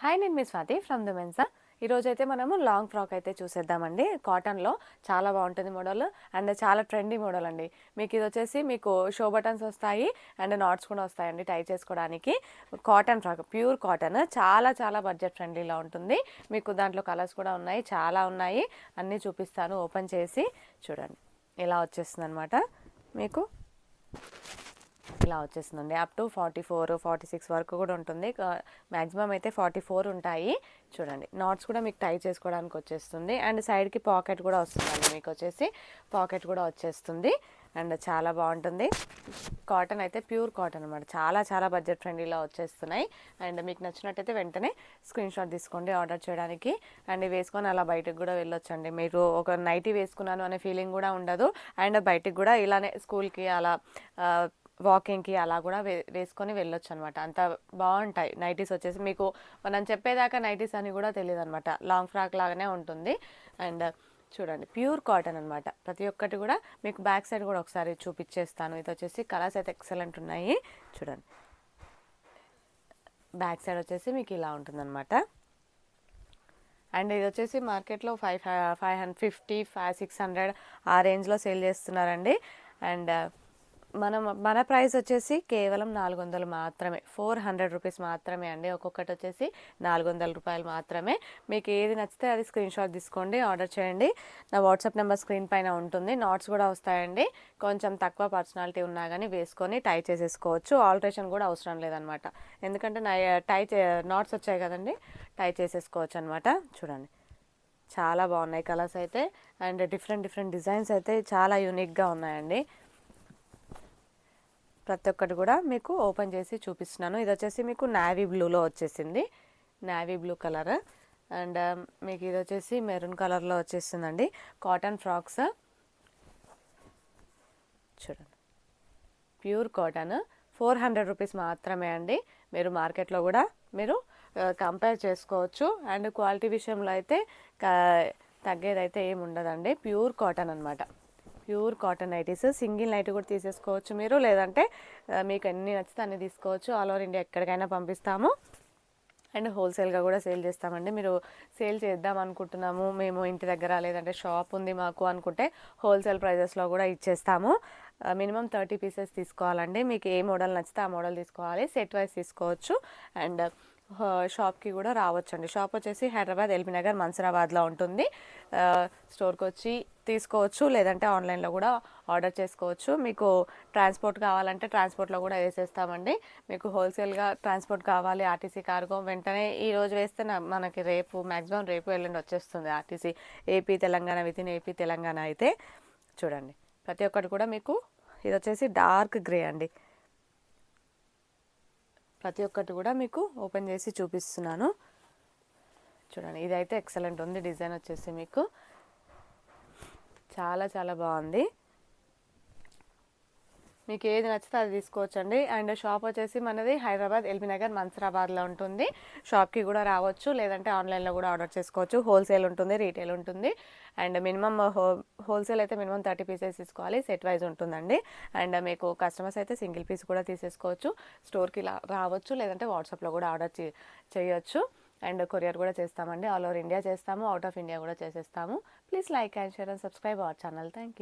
Hi, నేను మీ Swathi from the Mensa. ఈరోజైతే మనము లాంగ్ ఫ్రాక్ అయితే చూసేద్దామండి. కాటన్లో చాలా బాగుంటుంది మోడల్ అండ్ చాలా ట్రెండీ మోడల్ అండి. మీకు ఇది వచ్చేసి మీకు షో బటన్స్ వస్తాయి అండ్ నాట్స్ కూడా వస్తాయండి టై చేసుకోవడానికి. కాటన్ ఫ్రాక్, ప్యూర్ కాటన్, చాలా చాలా బడ్జెట్ ఫ్రెండ్లీలో ఉంటుంది. మీకు దాంట్లో కలర్స్ కూడా ఉన్నాయి, చాలా ఉన్నాయి. అన్నీ చూపిస్తాను. ఓపెన్ చేసి చూడండి, ఇలా వచ్చేస్తుంది అనమాట. మీకు ఇలా వచ్చేస్తుందండి. అప్ టు 44, 46 వరకు కూడా ఉంటుంది. మ్యాక్సిమం అయితే 44 ఉంటాయి. చూడండి, నాట్స్ కూడా మీకు టై చేసుకోవడానికి వచ్చేస్తుంది అండ్ సైడ్కి పాకెట్ కూడా వస్తుందండి. మీకు వచ్చేసి పాకెట్ కూడా వచ్చేస్తుంది అండ్ చాలా బాగుంటుంది. కాటన్ అయితే ప్యూర్ కాటన్ అనమాట. చాలా చాలా బడ్జెట్ ఫ్రెండ్లీలో వచ్చేస్తున్నాయి. అండ్ మీకు నచ్చినట్టయితే వెంటనే స్క్రీన్ షాట్ తీసుకోండి ఆర్డర్ చేయడానికి. అండ్ వేసుకొని అలా బయటకు కూడా వెళ్ళొచ్చండి. మీరు ఒక నైటీ వేసుకున్నాను అనే ఫీలింగ్ కూడా ఉండదు. అండ్ బయటికి కూడా ఇలానే స్కూల్కి అలా వాకింగ్కి అలా కూడా వేసుకొని వెళ్ళొచ్చు అనమాట. అంత బాగుంటాయి నైటీస్ వచ్చేసి. మీకు మనం చెప్పేదాకా నైటీస్ అని కూడా తెలియదు అనమాట. లాంగ్ ఫ్రాక్ లాగానే ఉంటుంది. అండ్ చూడండి, ప్యూర్ కాటన్ అనమాట. ప్రతి ఒక్కటి కూడా మీకు బ్యాక్ సైడ్ కూడా ఒకసారి చూపించేస్తాను. ఇది వచ్చేసి కలర్స్ అయితే ఎక్సలెంట్ ఉన్నాయి. చూడండి, బ్యాక్ సైడ్ వచ్చేసి మీకు ఇలా ఉంటుందన్నమాట. అండ్ ఇది వచ్చేసి మార్కెట్లో 550, 600 ఆ రేంజ్లో సేల్ చేస్తున్నారండి. అండ్ మన ప్రైస్ వచ్చేసి కేవలం 400 మాత్రమే, 400 రూపీస్ మాత్రమే అండి. ఒక్కొక్కటి వచ్చేసి 400 రూపాయలు మాత్రమే. మీకు ఏది నచ్చితే అది స్క్రీన్ షాట్ తీసుకోండి, ఆర్డర్ చేయండి. నా వాట్సాప్ నెంబర్ స్క్రీన్ పైన ఉంటుంది. నాట్స్ కూడా వస్తాయండి. కొంచెం తక్కువ పర్సనాలిటీ ఉన్నా కానీ వేసుకొని టై చేసేసుకోవచ్చు. ఆల్టరేషన్ కూడా అవసరం లేదనమాట. ఎందుకంటే నాట్స్ వచ్చాయి కదండి, టై చేసేసుకోవచ్చు అనమాట. చూడండి, చాలా బాగున్నాయి కలర్స్ అయితే. అండ్ డిఫరెంట్ డిజైన్స్ అయితే చాలా యూనిక్గా ఉన్నాయండి. ప్రతి ఒక్కటి కూడా మీకు ఓపెన్ చేసి చూపిస్తున్నాను. ఇది వచ్చేసి మీకు నావీ బ్లూలో వచ్చేసింది, నావీ బ్లూ కలర్. అండ్ మీకు ఇది వచ్చేసి మెరూన్ కలర్లో వచ్చేస్తుందండి. కాటన్ ఫ్రాక్స్ చూడండి, ప్యూర్ కాటన్, 400 రూపీస్ మాత్రమే అండి. మీరు మార్కెట్లో కూడా మీరు కంపేర్ చేసుకోవచ్చు. అండ్ క్వాలిటీ విషయంలో అయితే తగ్గేదైతే ఏమి ఉండదండి. ప్యూర్ కాటన్ అనమాట. Pure cotton nighties. Single night కూడా తీసేసుకోవచ్చు మీరు, లేదంటే మీకు ఎన్ని నచ్చితే అన్ని తీసుకోవచ్చు. ఆల్ ఓవర్ ఇండియా ఎక్కడికైనా పంపిస్తాము. అండ్ హోల్సేల్గా కూడా సేల్ చేస్తామండి. మీరు సేల్ చేద్దాం అనుకుంటున్నాము మేము ఇంటి దగ్గర, లేదంటే షాప్ ఉంది మాకు అనుకుంటే హోల్సేల్ ప్రైజెస్లో కూడా ఇచ్చేస్తాము. మినిమం 30 పీసెస్ తీసుకోవాలండి. మీకు ఏ మోడల్ నచ్చితే ఆ మోడల్ తీసుకోవాలి. సెట్ వైజ్ తీసుకోవచ్చు. అండ్ షాప్కి కూడా రావచ్చండి. షాప్ వచ్చేసి హైదరాబాద్ ఎల్బీ నగర్ మన్సూరాబాద్లో ఉంటుంది. స్టోర్కి వచ్చి తీసుకోవచ్చు, లేదంటే ఆన్లైన్లో కూడా ఆర్డర్ చేసుకోవచ్చు. మీకు ట్రాన్స్పోర్ట్ కావాలంటే ట్రాన్స్పోర్ట్లో కూడా వేసేస్తామండి. మీకు హోల్సేల్గా ట్రాన్స్పోర్ట్ కావాలి, ఆర్టీసీ కార్గో, వెంటనే ఈరోజు వేస్తే మనకి రేపు మ్యాక్సిమం రేపు ఎల్లుండి వచ్చేస్తుంది RTC. AP Telangana, within AP Telangana అయితే. చూడండి, ప్రతి ఒక్కటి కూడా మీకు. ఇది వచ్చేసి డార్క్ గ్రే అండి. ప్రతి ఒక్కటి కూడా మీకు ఓపెన్ చేసి చూపిస్తున్నాను. చూడండి, ఇదైతే ఎక్సలెంట్ ఉంది. డిజైన్ వచ్చేసి మీకు చాలా చాలా బాగుంది. మీకు ఏది నచ్చితే అది తీసుకోవచ్చండి. అండ్ షాప్ వచ్చేసి మనది హైదరాబాద్ ఎల్బీ నగర్ మన్సూరాబాద్లో ఉంటుంది. షాప్కి కూడా రావచ్చు, లేదంటే ఆన్లైన్లో కూడా ఆర్డర్ చేసుకోవచ్చు. హోల్సేల్ ఉంటుంది, రీటైల్ ఉంటుంది. అండ్ మినిమం హోల్సేల్ అయితే మినిమం 30 పీసెస్ తీసుకోవాలి. సెట్ వైజ్ ఉంటుందండి. అండ్ మీకు కస్టమర్స్ అయితే సింగిల్ పీస్ కూడా తీసేసుకోవచ్చు. స్టోర్కి రావచ్చు, లేదంటే వాట్సాప్లో కూడా ఆర్డర్ చేయొచ్చు. అండ్ కొరియర్ కూడా చేస్తామండి. ఆల్ ఓవర్ ఇండియా చేస్తాము, అవుట్ ఆఫ్ ఇండియా కూడా చేసేస్తాము. Please like and share and subscribe our channel. Thank you.